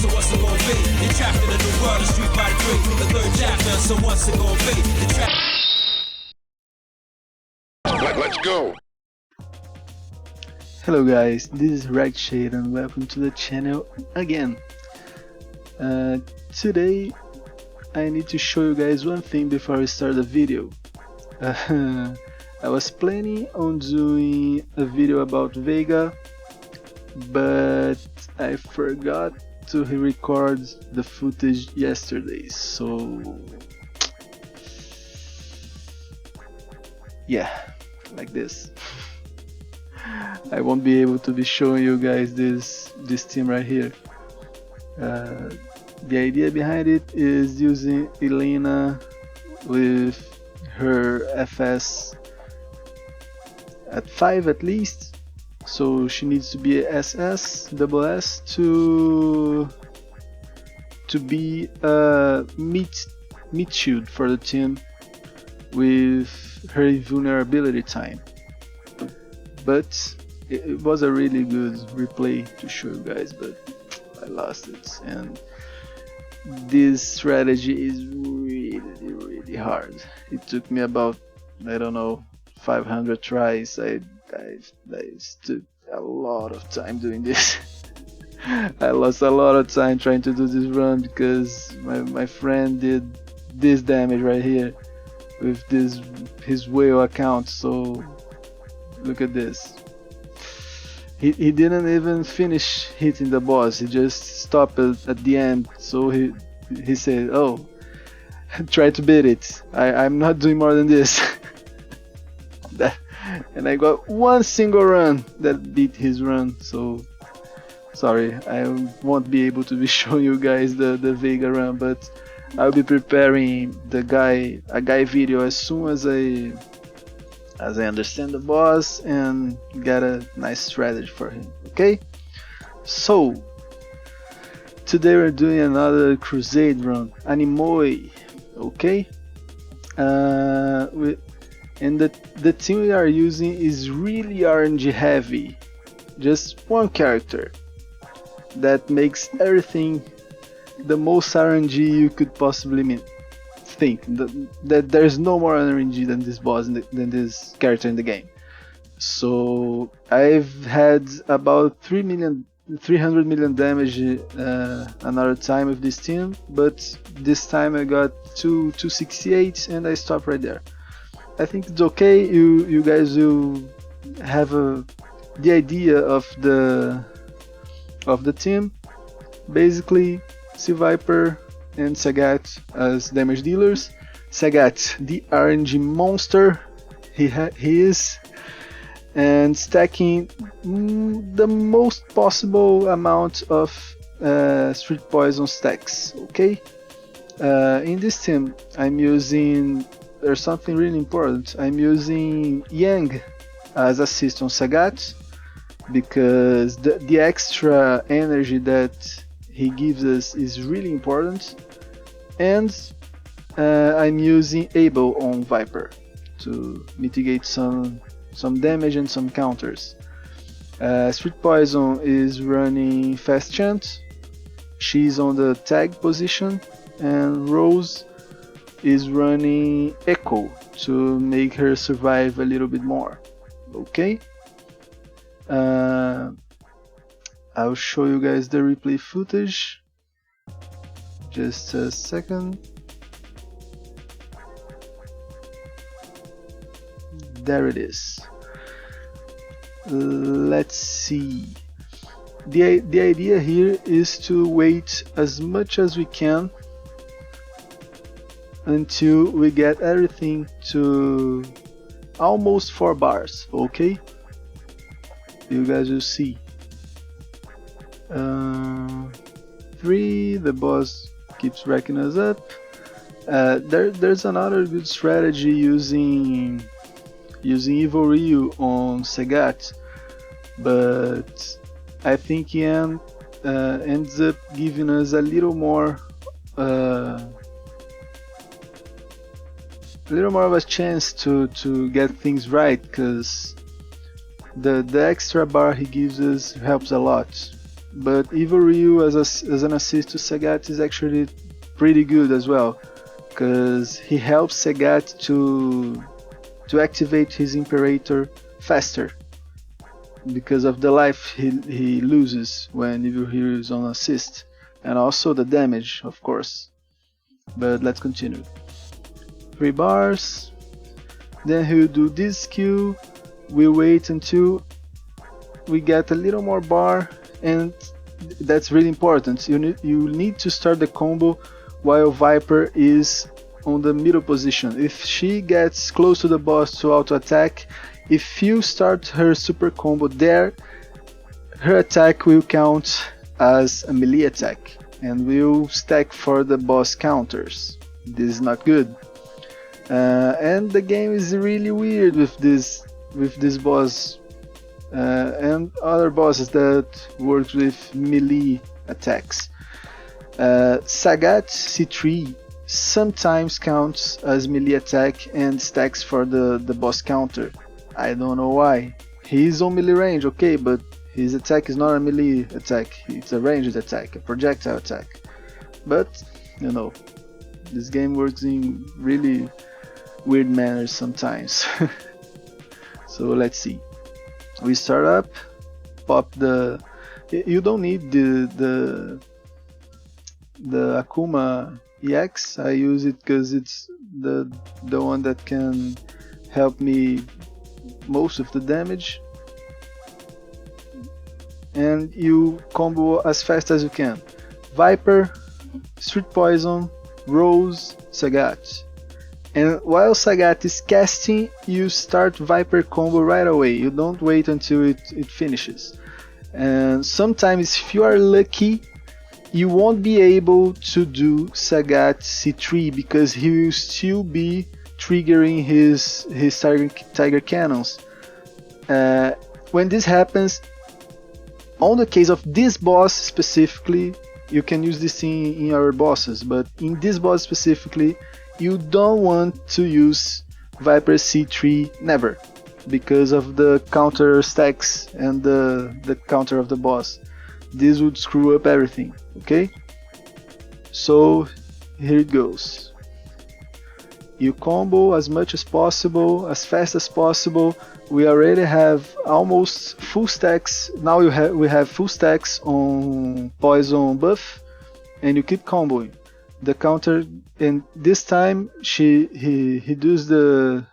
so what's it gonna be? You're trapped in a new world, a street by the creek. The third chapter, so what's it gonna be? Let's go. Hello guys, this is Shade and welcome to the channel again. Today I need to show you guys one thing before I start the video. I was planning on doing a video about Vega, but I forgot to record the footage yesterday, so yeah, like this. I won't be able to be showing you guys this team right here. The idea behind it is using Elena with her FS at 5 at least, so she needs to be a SS to be a mid shield for the team with her invulnerability time. But it was a really good replay to show you guys, but I lost it, and this strategy is really hard. It took me about, I don't know, 500 tries. I took a lot of time doing this. I lost a lot of time trying to do this run because my friend did this damage right here with his whale account. So look at this. He didn't even finish hitting the boss. He just stopped at the end. So he said, "Oh, try to beat it. I'm not doing more than this." And I got one single run that beat his run. So sorry, I won't be able to be showing you guys the Vega run, but I'll be preparing a guy video as soon as I understand the boss and get a nice strategy for him. Okay, so today we're doing another crusade run, Anemoi. Okay, and the team we are using is really RNG heavy. Just one character that makes everything the most RNG you could possibly think. That there's no more RNG than this boss, than this character in the game. So I've had about 300 million damage another time with this team, but this time I got 268 and I stopped right there. I think it's okay. You guys will have the idea of the team. Basically, Sea Viper and Sagat as damage dealers. Sagat, the RNG monster he is, and stacking the most possible amount of street poison stacks. Okay, in this team I'm using, there's something really important, I'm using Yang as assist on Sagat because the extra energy that he gives us is really important, and I'm using Able on Viper to mitigate some damage and some counters. Street Poison is running Fast Chant, she's on the tag position, and Rose is running Echo to make her survive a little bit more. Okay, I'll show you guys the replay footage. Just a second. There it is. Let's see. The idea here is to wait as much as we can until we get everything to almost 4 bars. Okay, you guys will see. 3, the boss keeps racking us up. There's another good strategy using Evil Ryu on Sagat, but I think Yan ends up giving us a little more of a chance to get things right, because the extra bar he gives us helps a lot. but Evil Ryu as an assist to Sagat is actually pretty good as well, because he helps Sagat to activate his Imperator faster because of the life he loses when Evil Ryu is on assist, and also the damage, of course. But let's continue. 3 bars, then he'll do this skill, we wait until we get a little more bar, and that's really important. You need to start the combo while Viper is on the middle position. If she gets close to the boss to auto attack, if you start her super combo there, her attack will count as a melee attack and will stack for the boss counters. This is not good. And the game is really weird with this boss and other bosses that work with melee attacks. Sagat C3 sometimes counts as melee attack and stacks for the boss counter. I don't know why. He's on melee range, okay, but his attack is not a melee attack. It's a ranged attack, a projectile attack. But, you know, this game works in really weird manners sometimes. So let's see. We start up, pop the... You don't need the Akuma EX. I use it because it's the one that can help me most of the damage, and you combo as fast as you can. Viper, Street Poison, Rose, Sagat. And while Sagat is casting, you start Viper combo right away. You don't wait until it finishes. And sometimes, if you are lucky, you won't be able to do Sagat C3 because he will still be triggering his Tiger Cannons. When this happens, on the case of this boss specifically, you can use this in your bosses, but in this boss specifically, you don't want to use Viper C3 never, because of the counter stacks and the counter of the boss. This would screw up everything, okay? So here it goes. You combo as much as possible, as fast as possible. We already have almost full stacks. Now we have full stacks on poison buff, and you keep comboing. The counter, and this time he does the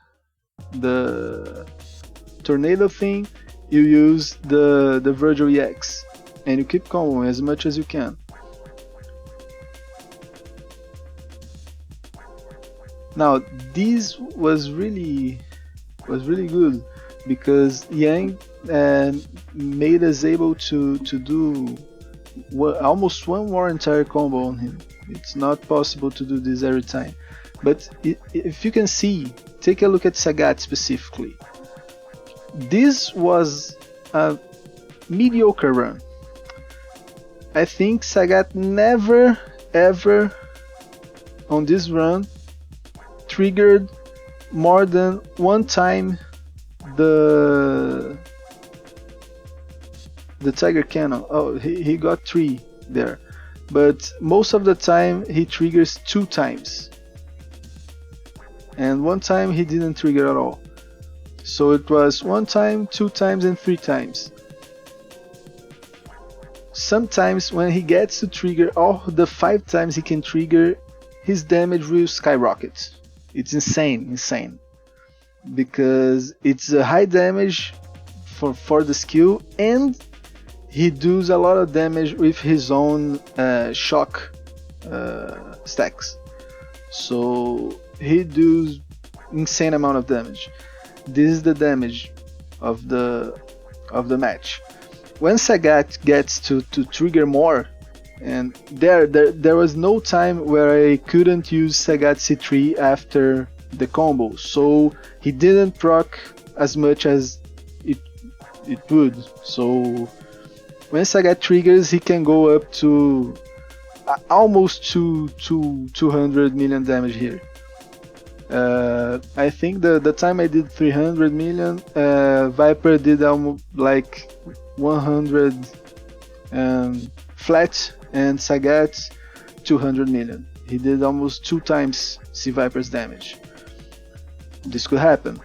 tornado thing. You use the Virgil EX, and you keep comboing as much as you can. Now this was really good because Yang made us able to do almost one more entire combo on him. It's not possible to do this every time, but if you can see, take a look at Sagat specifically. This was a mediocre run. I think Sagat never ever on this run triggered more than one time the Tiger Cannon. Oh, he got 3 there, but most of the time he triggers 2 times, and one time he didn't trigger at all. So it was 1 time, 2 times, and 3 times. Sometimes when he gets to trigger all the 5 times he can trigger, his damage will skyrocket. It's insane, because it's a high damage for the skill, and he does a lot of damage with his own shock stacks. So he does insane amount of damage. This is the damage of the match. When Sagat gets to trigger more, and there was no time where I couldn't use Sagat C3 after the combo, so he didn't proc as much as it would. So when Sagat triggers, he can go up to almost to 200 million damage here. I think the time I did 300 million, Viper did almost like 100 Flat and Sagat 200 million. He did almost 2 times Sea Viper's damage. This could happen.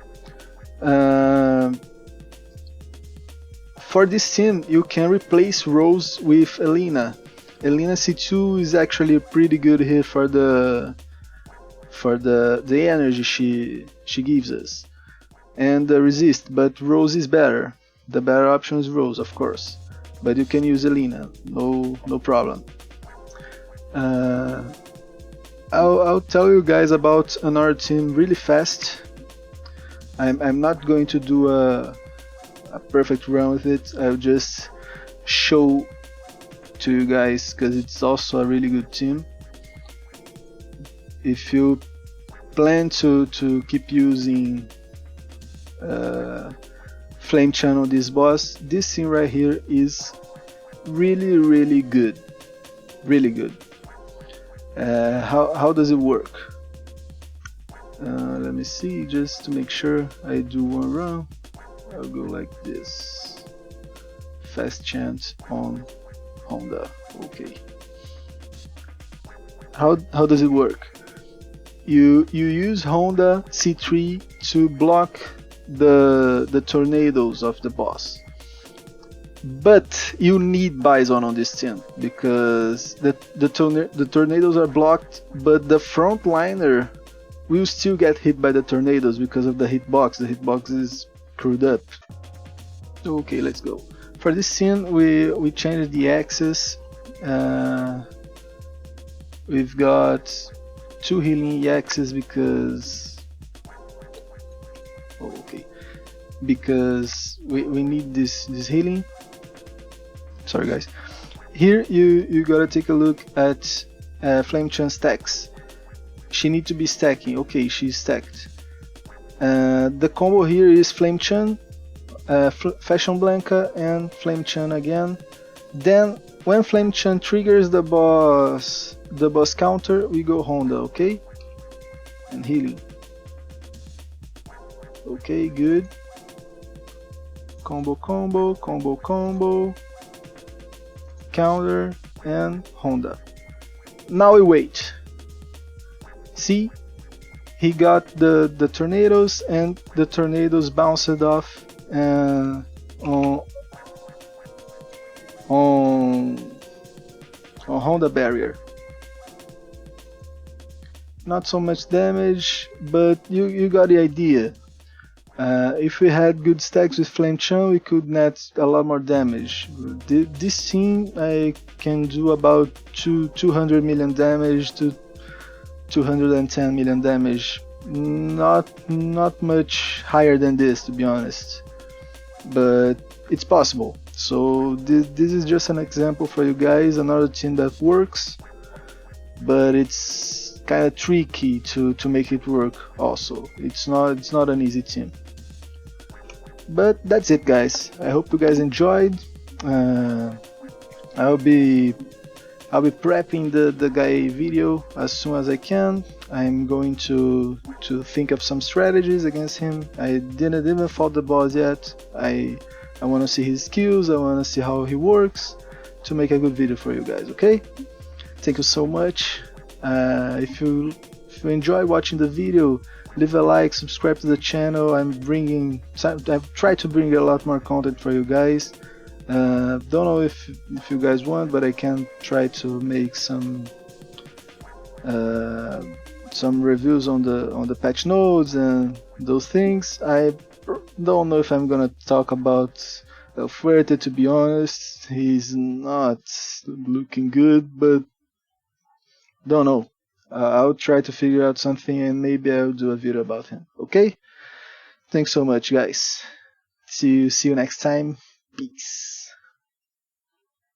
For this team, you can replace Rose with Elena. Elena C2 is actually a pretty good hit for the energy she gives us, and the resist. But Rose is better. The better option is Rose, of course. But you can use Elena, no problem. I'll tell you guys about another team really fast. I'm not going to do a perfect run with it. I'll just show to you guys because it's also a really good team. If you plan to keep using Flame Chun on this boss, this team right here is really good. Really good. How does it work? Let me see, just to make sure I do one run. I'll go like this. Fast chant on Honda. Okay. How does it work? You use Honda C3 to block the tornadoes of the boss. But you need Bison on this team because the tornadoes are blocked, but the frontliner will still get hit by the tornadoes because of the hitbox. The hitbox is screwed up. Okay, let's go. For this scene, we changed the axis. We've got 2 healing axes because we need this healing. Sorry guys. Here you gotta take a look at Flame Chun stacks. She needs to be stacking. Okay, she's stacked. The combo here is Flame Chun, Fashion Blanca, and Flame Chun again. Then when Flame Chun triggers the boss counter, we go Honda, okay? And healing. Okay, good. Combo, counter, and Honda. Now we wait. See? He got the tornadoes, and the tornadoes bounced off on Honda barrier. Not so much damage, but you got the idea. If we had good stacks with Flame Chun, we could net a lot more damage. This team I can do about 200 million damage to 210 million damage. Not much higher than this, to be honest, but it's possible. So this is just an example for you guys, another team that works, but it's kind of tricky to make it work also. It's not an easy team. But that's it guys, I hope you guys enjoyed. I'll be prepping the guy video as soon as I can. I'm going to think of some strategies against him. I didn't even fought the boss yet. I want to see his skills, I want to see how he works to make a good video for you guys, okay? Thank you so much. If you enjoy watching the video, leave a like, subscribe to the channel. I've tried to bring a lot more content for you guys. Don't know if you guys want, but I can try to make some reviews on the patch notes and those things. I don't know if I'm gonna talk about El Fuerte, to be honest. He's not looking good, but don't know. I'll try to figure out something and maybe I'll do a video about him. Okay? Thanks so much guys. See you next time. Peace.